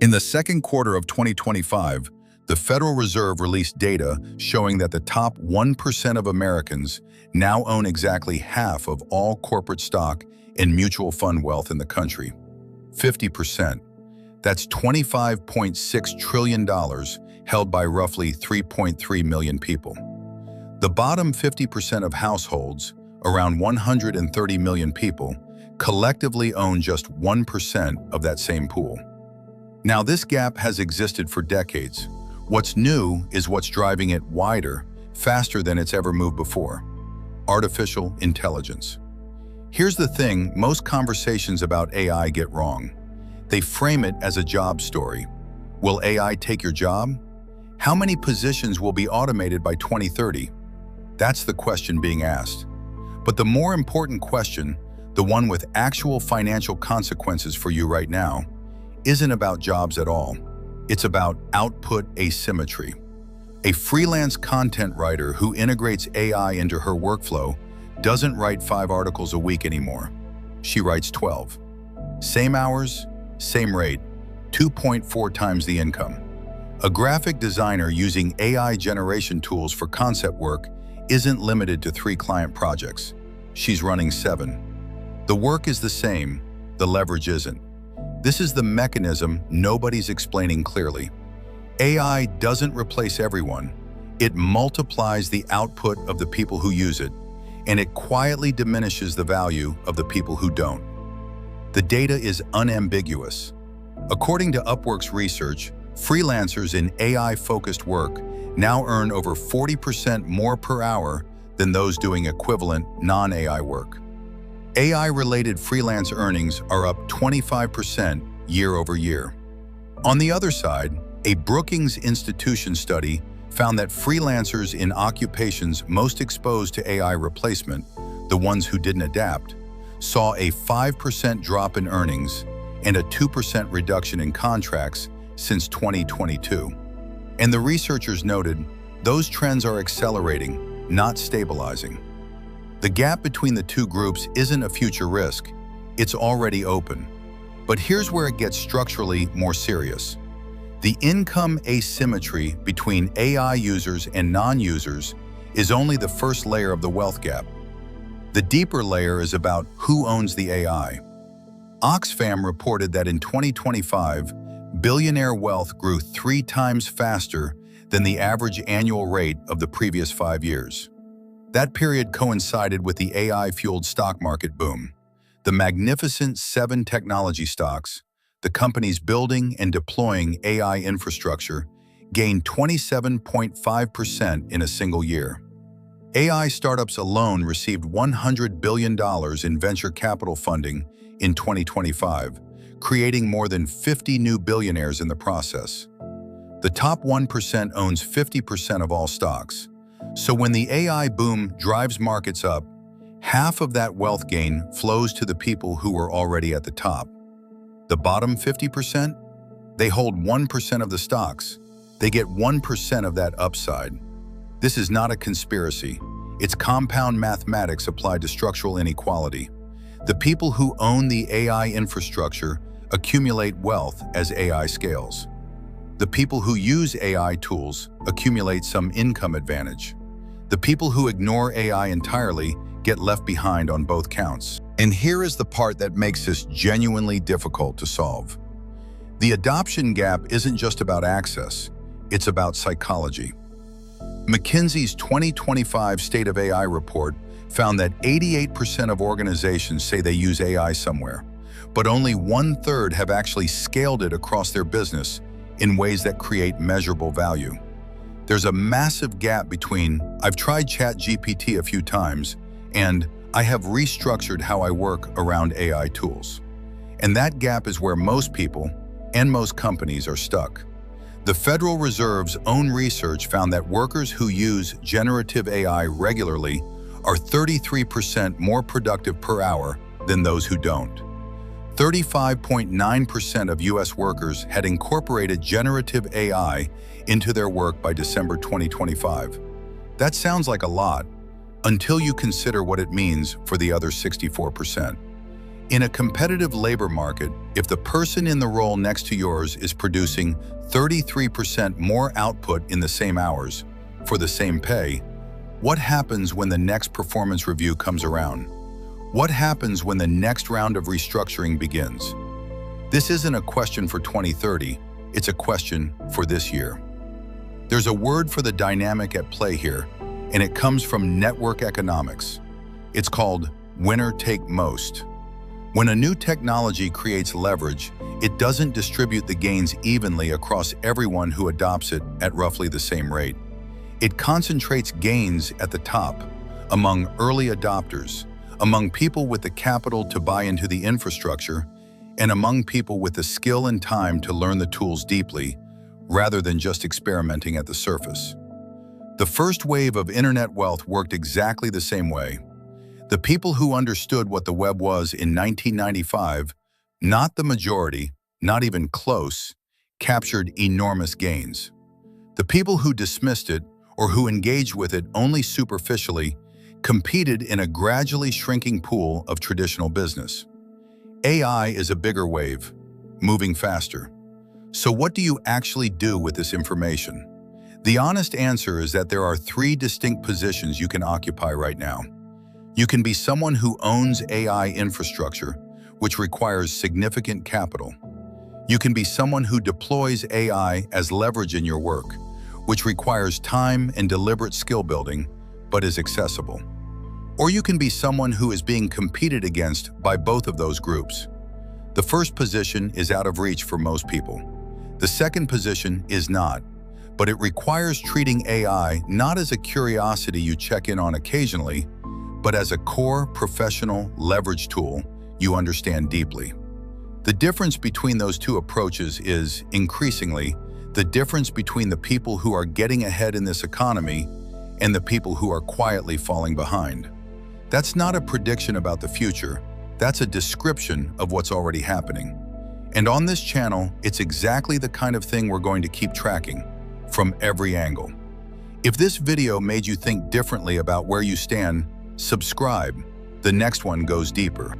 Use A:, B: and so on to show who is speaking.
A: In the second quarter of 2025, the Federal Reserve released data showing that the top 1% of Americans now own exactly half of all corporate stock and mutual fund wealth in the country. 50%. That's $25.6 trillion held by roughly 3.3 million people. The bottom 50% of households, around 130 million people, collectively own just 1% of that same pool. Now, this gap has existed for decades. What's new is what's driving it wider, faster than it's ever moved before: artificial intelligence. Here's the thing most conversations about AI get wrong. They frame it as a job story. Will AI take your job? How many positions will be automated by 2030? That's the question being asked. But the more important question, the one with actual financial consequences for you right now, isn't about jobs at all. It's about output asymmetry. A freelance content writer who integrates AI into her workflow doesn't write 5 articles a week anymore. She writes 12. Same hours, same rate, 2.4 times the income. A graphic designer using AI generation tools for concept work isn't limited to 3 client projects. She's running 7. The work is the same, the leverage isn't. This is the mechanism nobody's explaining clearly. AI doesn't replace everyone. It multiplies the output of the people who use it, and it quietly diminishes the value of the people who don't. The data is unambiguous. According to Upwork's research, freelancers in AI-focused work now earn over 40% more per hour than those doing equivalent non-AI work. AI-related freelance earnings are up 25% year over year. On the other side, a Brookings institution study found that freelancers in occupations most exposed to AI replacement, the ones who didn't adapt, saw a 5% drop in earnings and a 2% reduction in contracts since 2022. And the researchers noted, those trends are accelerating, not stabilizing. The gap between the two groups isn't a future risk, it's already open. But here's where it gets structurally more serious. The income asymmetry between AI users and non-users is only the first layer of the wealth gap. The deeper layer is about who owns the AI. Oxfam reported that in 2025, billionaire wealth grew 3 times faster than the average annual rate of the previous 5 years. That period coincided with the AI-fueled stock market boom. The Magnificent 7 technology stocks, the companies building and deploying AI infrastructure, gained 27.5% in a single year. AI startups alone received $100 billion in venture capital funding in 2025, creating more than 50 new billionaires in the process. The top 1% owns 50% of all stocks. So when the AI boom drives markets up, half of that wealth gain flows to the people who were already at the top. The bottom 50%? They hold 1% of the stocks. They get 1% of that upside. This is not a conspiracy. It's compound mathematics applied to structural inequality. The people who own the AI infrastructure accumulate wealth as AI scales. The people who use AI tools accumulate some income advantage. The people who ignore AI entirely get left behind on both counts. And here is the part that makes this genuinely difficult to solve. The adoption gap isn't just about access, it's about psychology. McKinsey's 2025 State of AI report found that 88% of organizations say they use AI somewhere, but only 1/3 have actually scaled it across their business in ways that create measurable value. There's a massive gap between "I've tried ChatGPT a few times" and "I have restructured how I work around AI tools." And that gap is where most people and most companies are stuck. The Federal Reserve's own research found that workers who use generative AI regularly are 33% more productive per hour than those who don't. 35.9% of US workers had incorporated generative AI into their work by December 2025. That sounds like a lot, until you consider what it means for the other 64%. In a competitive labor market, if the person in the role next to yours is producing 33% more output in the same hours, for the same pay, what happens when the next performance review comes around? What happens when the next round of restructuring begins? This isn't a question for 2030, it's a question for this year. There's a word for the dynamic at play here, and it comes from network economics. It's called winner take most. When a new technology creates leverage, it doesn't distribute the gains evenly across everyone who adopts it at roughly the same rate. It concentrates gains at the top, among early adopters, among people with the capital to buy into the infrastructure, and among people with the skill and time to learn the tools deeply, rather than just experimenting at the surface. The first wave of internet wealth worked exactly the same way. The people who understood what the web was in 1995, not the majority, not even close, captured enormous gains. The people who dismissed it or who engaged with it only superficially competed in a gradually shrinking pool of traditional business. AI is a bigger wave, moving faster. So what do you actually do with this information? The honest answer is that there are three distinct positions you can occupy right now. You can be someone who owns AI infrastructure, which requires significant capital. You can be someone who deploys AI as leverage in your work, which requires time and deliberate skill building, but is accessible. Or you can be someone who is being competed against by both of those groups. The first position is out of reach for most people. The second position is not, but it requires treating AI not as a curiosity you check in on occasionally, but as a core professional leverage tool you understand deeply. The difference between those two approaches is, increasingly, the difference between the people who are getting ahead in this economy and the people who are quietly falling behind. That's not a prediction about the future, that's a description of what's already happening. And on this channel, it's exactly the kind of thing we're going to keep tracking, from every angle. If this video made you think differently about where you stand, subscribe. The next one goes deeper.